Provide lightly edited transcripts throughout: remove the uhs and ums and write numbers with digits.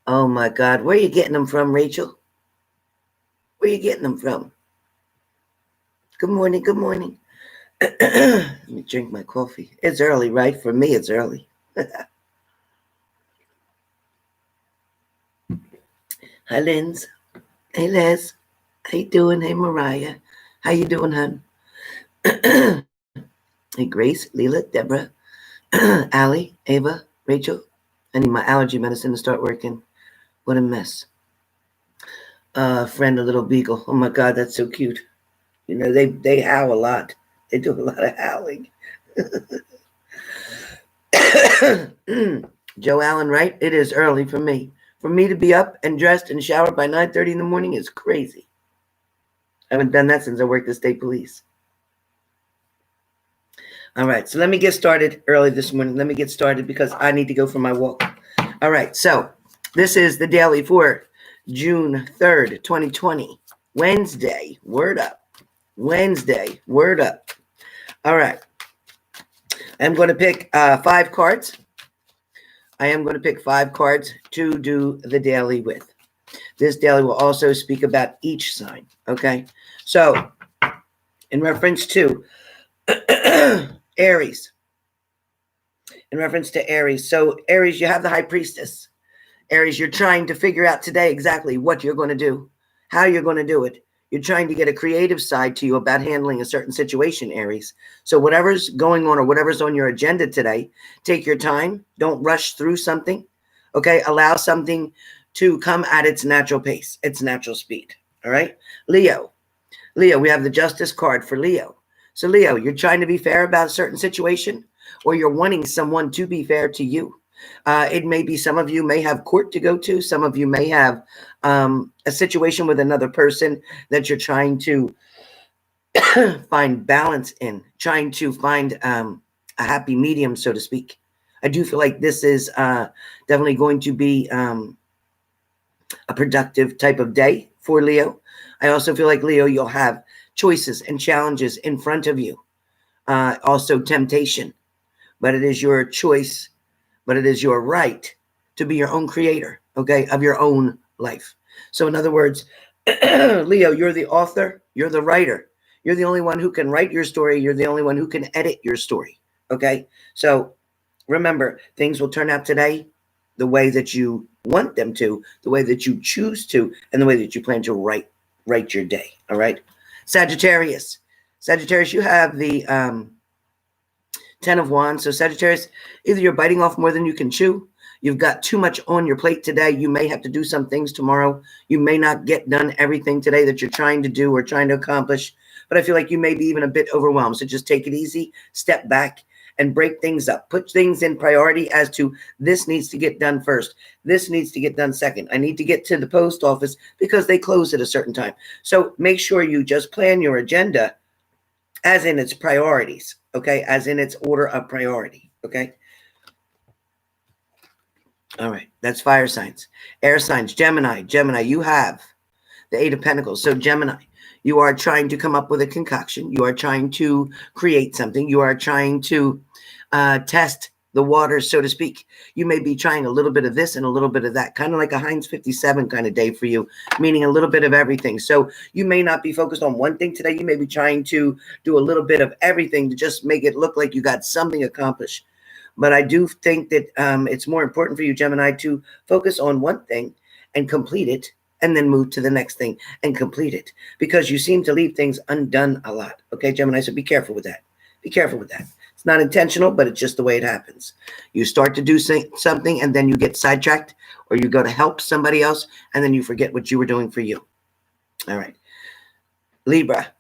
Oh my God. Where are you getting them from, Rachel? Where are you getting them from? Good morning. Good morning. Let me drink my coffee. It's early, right? For me, it's early. Hi, Linz. Hey, Les. How you doing? Hey, Mariah. How you doing, hon? Hey, Grace, Leela, Deborah, Allie, Ava, Rachel. I need my allergy medicine to start working. What a mess. Friend, a little beagle. Oh my God, that's so cute. You know, they howl a lot. They do a lot of howling. Joe Allen, right? It is early for me. For me to be up and dressed and showered by 9:30 in the morning is crazy. I haven't done that since I worked at state police. All right, so let me get started early this morning. Let me get started because I need to go for my walk. All right, so this is the daily for June 3rd, 2020. Wednesday, word up. Wednesday, word up. All right. I'm going to pick 5 cards. I am going to pick 5 cards to do the daily with. This daily will also speak about each sign. Okay. So, in reference to Aries. In reference to Aries. So, Aries, you have the High Priestess. Aries, you're trying to figure out today exactly what you're going to do, how you're going to do it. You're trying to get a creative side to you about handling a certain situation, Aries. So whatever's going on or whatever's on your agenda today, take your time. Don't rush through something. Okay? Allow something to come at its natural pace, its natural speed. All right? Leo. Leo, we have the Justice card for Leo. So Leo, you're trying to be fair about a certain situation, or you're wanting someone to be fair to you. It may be some of you may have court to go to. Some of you may have a situation with another person that you're trying to find balance in, trying to find a happy medium, so to speak. I do feel like this is definitely going to be a productive type of day for Leo. I also feel like, Leo, you'll have choices and challenges in front of you. Also temptation, but it is your choice. But it is your right to be your own creator, okay, of your own life. So in other words, Leo, you're the author, you're the writer. You're the only one who can write your story. You're the only one who can edit your story, okay? So remember, things will turn out today the way that you want them to, the way that you choose to, and the way that you plan to write your day, all right? Sagittarius. Sagittarius, you have the 10 of Wands. So Sagittarius, either you're biting off more than you can chew. You've got too much on your plate today. You may have to do some things tomorrow. You may not get done everything today that you're trying to do or trying to accomplish. But I feel like you may be even a bit overwhelmed. So just take it easy, step back, and break things up. Put things in priority as to this needs to get done first. This needs to get done second. I need to get to the post office because they close at a certain time. So make sure you just plan your agenda as in its priorities, okay? As in its order of priority, okay? All right, that's fire signs. Air signs, Gemini. Gemini, you have the 8 of Pentacles. So Gemini, you are trying to come up with a concoction. You are trying to create something. You are trying to test the waters, so to speak. You may be trying a little bit of this and a little bit of that, kind of like a Heinz 57 kind of day for you, meaning a little bit of everything. So you may not be focused on one thing today. You may be trying to do a little bit of everything to just make it look like you got something accomplished. But I do think that it's more important for you, Gemini, to focus on one thing and complete it, and then move to the next thing and complete it, because you seem to leave things undone a lot. Okay, Gemini, so be careful with that. Be careful with that. It's not intentional, but it's just the way it happens. You start to do something and then you get sidetracked, or you go to help somebody else and then you forget what you were doing for you. All right. Libra.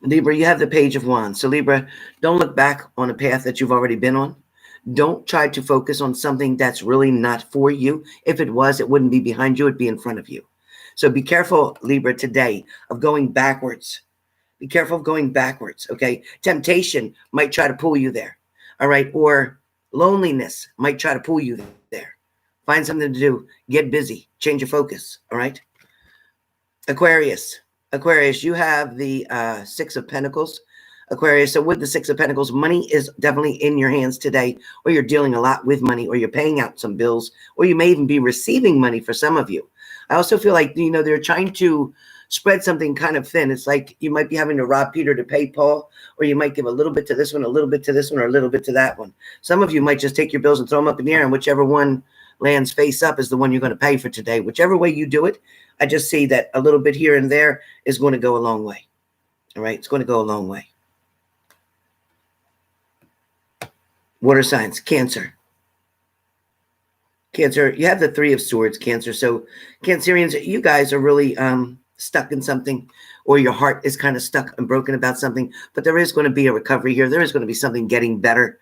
Libra, you have the Page of Wands. So Libra, don't look back on a path that you've already been on. Don't try to focus on something that's really not for you. If it was, it wouldn't be behind you. It'd be in front of you. So be careful, Libra, today of going backwards. Be careful of going backwards, okay? Temptation might try to pull you there, all right? Or loneliness might try to pull you there. Find something to do. Get busy. Change your focus. All right. Aquarius. Aquarius, you have the Six of Pentacles. Aquarius, so with the Six of Pentacles, money is definitely in your hands today, or you're dealing a lot with money, or you're paying out some bills, or you may even be receiving money for some of you. I also feel like, they're trying to spread something kind of thin. It's like you might be having to rob Peter to pay Paul, or you might give a little bit to this one, a little bit to this one, or a little bit to that one. Some of you might just take your bills and throw them up in the air, and whichever one lands face up is the one you're going to pay for today. Whichever way you do it, I just see that a little bit here and there is going to go a long way. All right, it's going to go a long way. Water signs, Cancer. Cancer, you have the Three of Swords, Cancer. So Cancerians, you guys are really stuck in something, or your heart is kind of stuck and broken about something, but there is going to be a recovery here. There is going to be something getting better.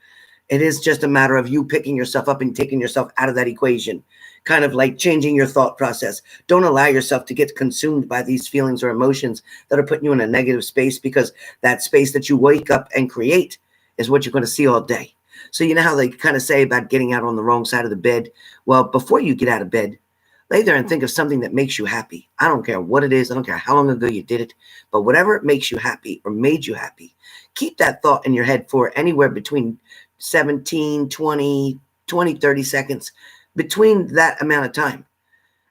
It is just a matter of you picking yourself up and taking yourself out of that equation, kind of like changing your thought process. Don't allow yourself to get consumed by these feelings or emotions that are putting you in a negative space, because that space that you wake up and create is what you're going to see all day. So you know how they kind of say about getting out on the wrong side of the bed? Well, before you get out of bed, lay there and think of something that makes you happy. I don't care what it is. I don't care how long ago you did it, but whatever makes you happy or made you happy, keep that thought in your head for anywhere between 17, 20, 30 seconds, between that amount of time.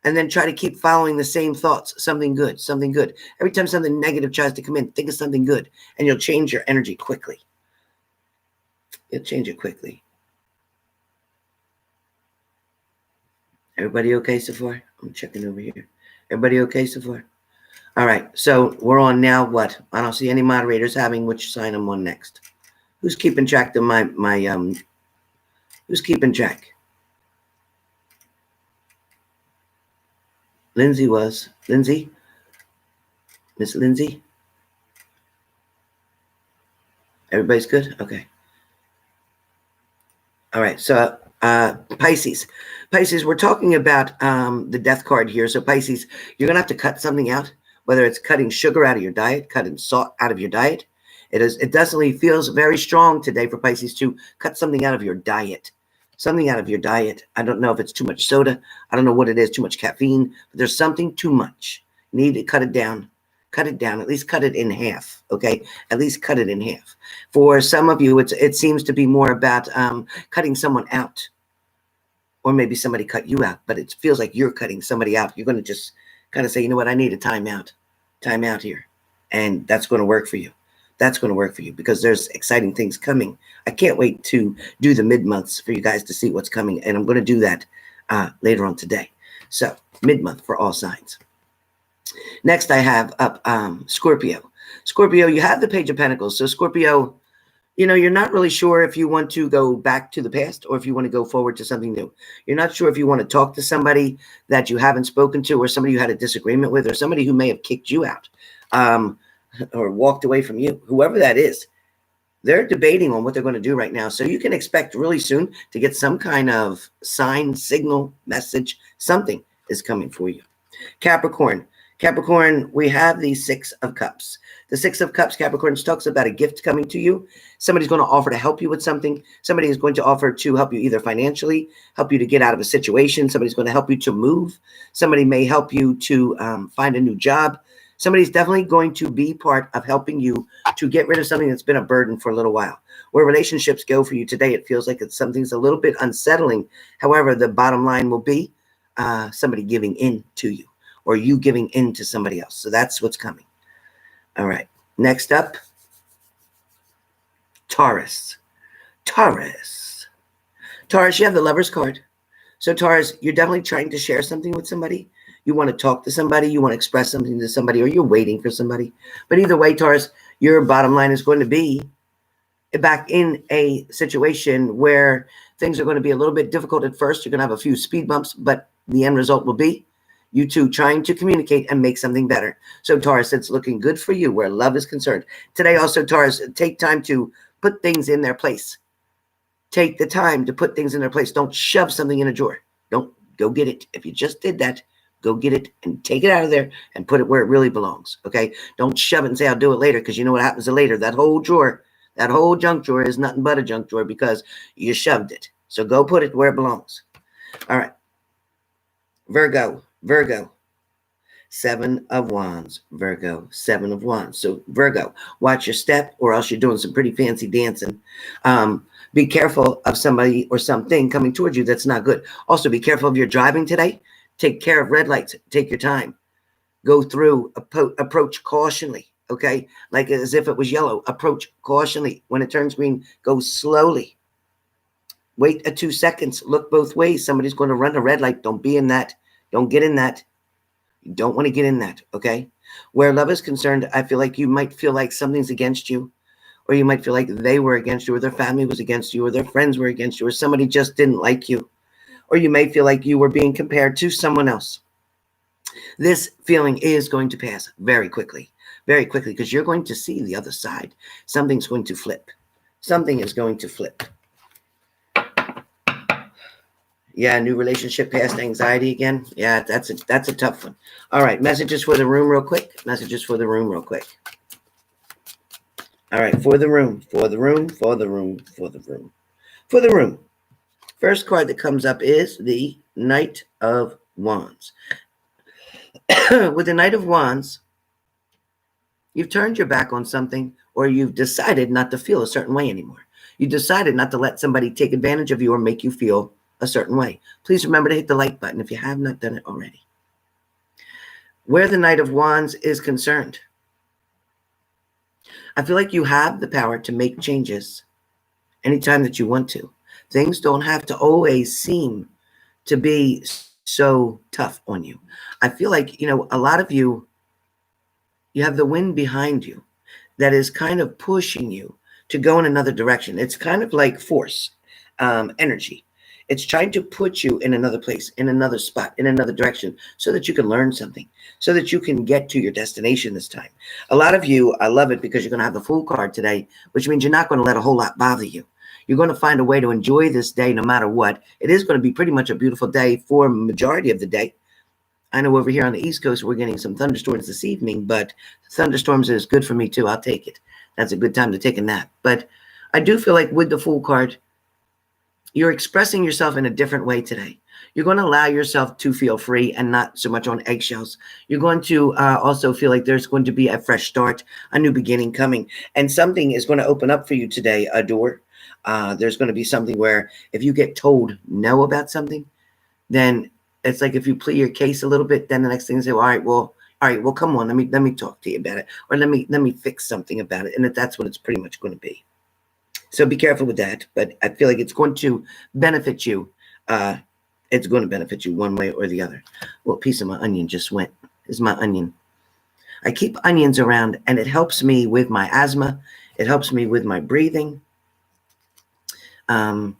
And then try to keep following the same thoughts. Something good, something good. Every time something negative tries to come in, think of something good, and you'll change your energy quickly. You'll change it quickly. Everybody okay so far? I'm checking over here. Everybody okay so far? All right, so we're on now what? I don't see any moderators having which sign I'm on next. Who's keeping track of my who's keeping track? Lindsay was. Lindsay? Miss Lindsay? Everybody's good? Okay. All right, so Pisces. Pisces, we're talking about the death card here. So Pisces, you're going to have to cut something out, whether it's cutting sugar out of your diet, cutting salt out of your diet. It definitely feels very strong today for Pisces to cut something out of your diet. Something out of your diet. I don't know if it's too much soda. I don't know what it is, too much caffeine. But there's something too much. You need to cut it down. Cut it down. At least cut it in half, okay? At least cut it in half. For some of you, it seems to be more about cutting someone out. Or maybe somebody cut you out, but it feels like you're cutting somebody out. You're going to just kind of say, you know what, I need a timeout. Timeout here. And that's going to work for you. That's going to work for you because there's exciting things coming. I can't wait to do the mid-months for you guys to see what's coming. And I'm going to do that later on today. So mid-month for all signs. Next, I have up Scorpio. Scorpio, you have the Page of Pentacles. So Scorpio, you're not really sure if you want to go back to the past or if you want to go forward to something new. You're not sure if you want to talk to somebody that you haven't spoken to, or somebody you had a disagreement with, or somebody who may have kicked you out or walked away from you. Whoever that is, they're debating on what they're going to do right now. So you can expect really soon to get some kind of sign, signal, message. Something is coming for you. Capricorn. Capricorn, we have the Six of Cups. The Six of Cups, Capricorn, talks about a gift coming to you. Somebody's going to offer to help you with something. Somebody is going to offer to help you either financially, help you to get out of a situation. Somebody's going to help you to move. Somebody may help you to find a new job. Somebody's definitely going to be part of helping you to get rid of something that's been a burden for a little while. Where relationships go for you today, it feels like something's a little bit unsettling. However, the bottom line will be somebody giving in to you, or you giving in to somebody else. So that's what's coming. All right. Next up, Taurus. Taurus, you have the Lover's card. So Taurus, you're definitely trying to share something with somebody. You want to talk to somebody. You want to express something to somebody, or you're waiting for somebody. But either way, Taurus, your bottom line is going to be back in a situation where things are going to be a little bit difficult at first. You're going to have a few speed bumps, but the end result will be you two trying to communicate and make something better. So Taurus, it's looking good for you where love is concerned. Today also, Taurus, take time to put things in their place. Take the time to put things in their place. Don't shove something in a drawer. Don't go get it. If you just did that, go get it and take it out of there and put it where it really belongs, okay? Don't shove it and say, I'll do it later, because you know what happens to later. That whole drawer, that whole junk drawer is nothing but a junk drawer because you shoved it. So go put it where it belongs. All right. Virgo. 7 of Wands, Virgo, 7 of Wands. So Virgo, watch your step or else you're doing some pretty fancy dancing. Be careful of somebody or something coming towards you that's not good. Also, be careful of your driving today. Take care of red lights. Take your time. Go through, approach cautionally, okay? Like as if it was yellow. Approach cautionally. When it turns green, go slowly. Wait 2 seconds. Look both ways. Somebody's going to run a red light. Don't be in that. Don't get in that. You don't want to get in that, okay? Where love is concerned, I feel like you might feel like something's against you, or you might feel like they were against you, or their family was against you, or their friends were against you, or somebody just didn't like you, or you may feel like you were being compared to someone else. This feeling is going to pass very quickly, because you're going to see the other side. Something's going to flip. Something is going to flip. Yeah, new relationship past anxiety again. Yeah, that's a tough one. All right, messages for the room real quick. All right, for the room. First card that comes up is the Knight of Wands. With the Knight of Wands, you've turned your back on something, or you've decided not to feel a certain way anymore. You decided not to let somebody take advantage of you or make you feel a certain way. Please remember to hit the like button if you have not done it already. Where the Knight of Wands is concerned, I feel like you have the power to make changes anytime that you want to. Things don't have to always seem to be so tough on you. I feel like, a lot of you have the wind behind you that is kind of pushing you to go in another direction. It's kind of like force, energy. It's trying to put you in another place, in another spot, in another direction, so that you can learn something, so that you can get to your destination this time. A lot of you, I love it because you're going to have the Fool card today, which means you're not going to let a whole lot bother you. You're going to find a way to enjoy this day no matter what. It is going to be pretty much a beautiful day for a majority of the day. I know over here on the East Coast, we're getting some thunderstorms this evening, but thunderstorms is good for me too. I'll take it. That's a good time to take a nap. But I do feel like with the Fool card, you're expressing yourself in a different way today. You're going to allow yourself to feel free and not so much on eggshells. You're going to also feel like there's going to be a fresh start, a new beginning coming. And something is going to open up for you today, a door. There's going to be something where if you get told no about something, then it's like if you plead your case a little bit, then the next thing is, all right, well, come on, let me talk to you about it. Or let me fix something about it. And that's what it's pretty much going to be. So be careful with that, but I feel like it's going to benefit you. It's going to benefit you one way or the other. Well, a piece of my onion just went. This is my onion. I keep onions around, and it helps me with my asthma. It helps me with my breathing. I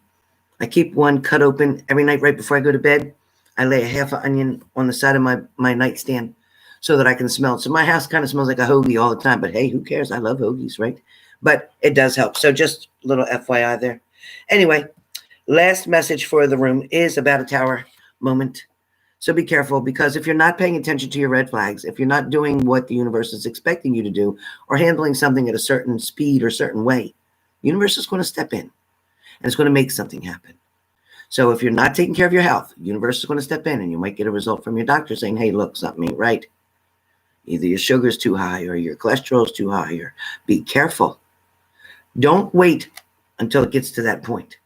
keep one cut open every night right before I go to bed. I lay a half an onion on the side of my nightstand so that I can smell it. So my house kind of smells like a hoagie all the time, but hey, who cares? I love hoagies, right? But it does help. So just a little FYI there. Anyway, last message for the room is about a tower moment. So be careful, because if you're not paying attention to your red flags, if you're not doing what the universe is expecting you to do, or handling something at a certain speed or certain way, the universe is going to step in and it's going to make something happen. So if you're not taking care of your health, the universe is going to step in, and you might get a result from your doctor saying, hey, look, something ain't right. Either your sugar's too high or your cholesterol's too high, or be careful. Don't wait until it gets to that point.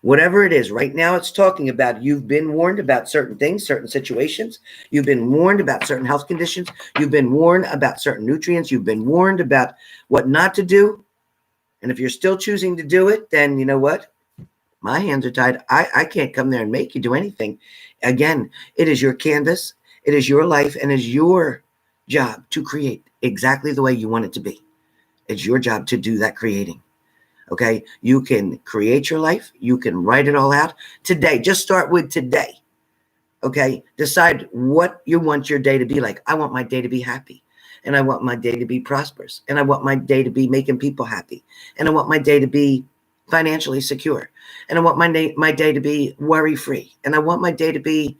Whatever it is, right now it's talking about you've been warned about certain things, certain situations. You've been warned about certain health conditions. You've been warned about certain nutrients. You've been warned about what not to do. And if you're still choosing to do it, then you know what? My hands are tied. I can't come there and make you do anything. Again, it is your canvas. It is your life, and it is your job to create exactly the way you want it to be. It's your job to do that creating. Okay, you can create your life. You can write it all out today. Just start with today. Okay, decide what you want your day to be like. I want my day to be happy, and I want my day to be prosperous, and I want my day to be making people happy, and I want my day to be financially secure, and I want my day to be worry-free, and I want my day to be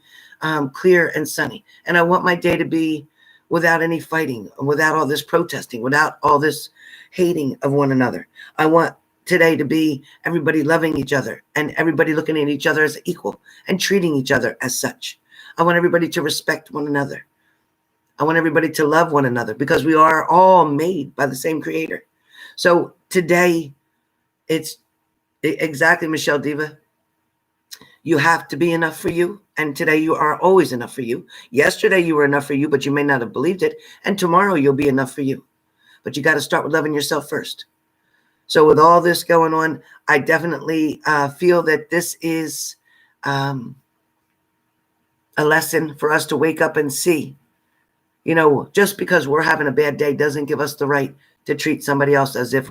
clear and sunny, and I want my day to be without any fighting, without all this protesting, without all this hating of one another. I want today to be everybody loving each other and everybody looking at each other as equal and treating each other as such. I want everybody to respect one another. I want everybody to love one another because we are all made by the same creator. So today, it's exactly, Michelle Diva. You have to be enough for you. And today you are always enough for you. Yesterday you were enough for you, but you may not have believed it. And tomorrow you'll be enough for you. But you got to start with loving yourself first. So with all this going on, I definitely feel that this is a lesson for us to wake up and see. You know, just because we're having a bad day doesn't give us the right to treat somebody else as if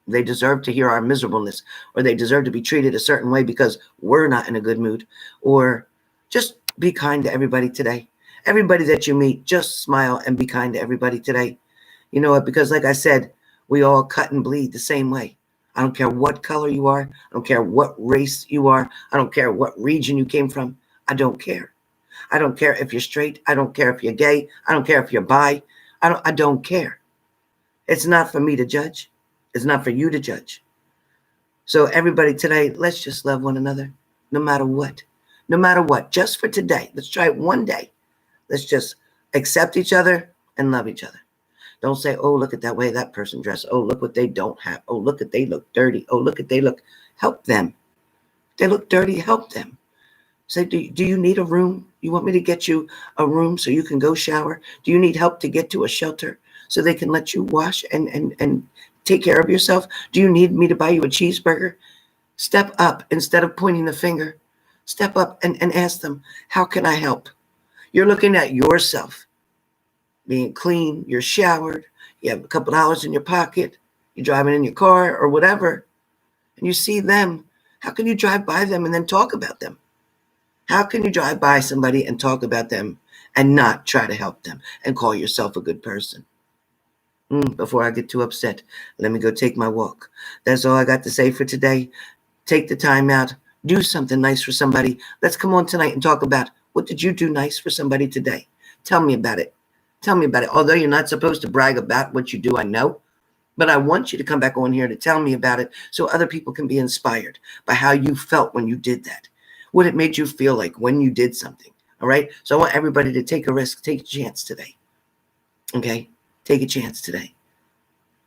they deserve to hear our miserableness, or they deserve to be treated a certain way because we're not in a good mood. Or just be kind to everybody today. Everybody that you meet, just smile and be kind to everybody today. You know what? Because like I said, we all cut and bleed the same way. I don't care what color you are. I don't care what race you are. I don't care what region you came from. I don't care. I don't care if you're straight. I don't care if you're gay. I don't care if you're bi. I don't care. It's not for me to judge. It's not for you to judge. So everybody today, let's just love one another, no matter what. No matter what, just for today. Let's try it one day. Let's just accept each other and love each other. Don't say, oh, look at that way that person dressed. Oh, look what they don't have. Oh, look at they look dirty. Oh, look at they look. Help them. They look dirty. Help them. Say, do you need a room? You want me to get you a room so you can go shower? Do you need help to get to a shelter so they can let you wash and take care of yourself? Do you need me to buy you a cheeseburger? Step up instead of pointing the finger. Step up and ask them, how can I help? You're looking at yourself. Being clean, you're showered, you have a couple dollars in your pocket, you're driving in your car or whatever, and you see them. How can you drive by them and then talk about them? How can you drive by somebody and talk about them and not try to help them and call yourself a good person? Before I get too upset, let me go take my walk. That's all I got to say for today. Take the time out. Do something nice for somebody. Let's come on tonight and talk about, what did you do nice for somebody today? Tell me about it. Tell me about it. Although you're not supposed to brag about what you do, I know. But I want you to come back on here to tell me about it so other people can be inspired by how you felt when you did that. What it made you feel like when you did something. All right? So I want everybody to take a risk, take a chance today. Okay? Take a chance today.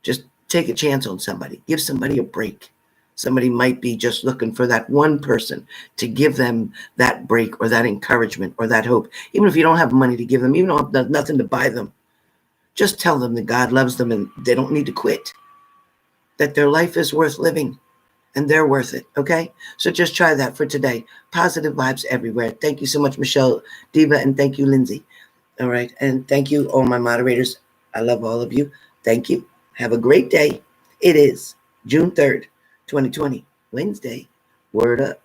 Just take a chance on somebody. Give somebody a break. Somebody might be just looking for that one person to give them that break or that encouragement or that hope. Even if you don't have money to give them, even if you don't have nothing to buy them, just tell them that God loves them and they don't need to quit, that their life is worth living and they're worth it, okay? So just try that for today. Positive vibes everywhere. Thank you so much, Michelle Diva, and thank you, Lindsay. All right, and thank you, all my moderators. I love all of you. Thank you. Have a great day. It is June 3rd. 2020, Wednesday. Word up.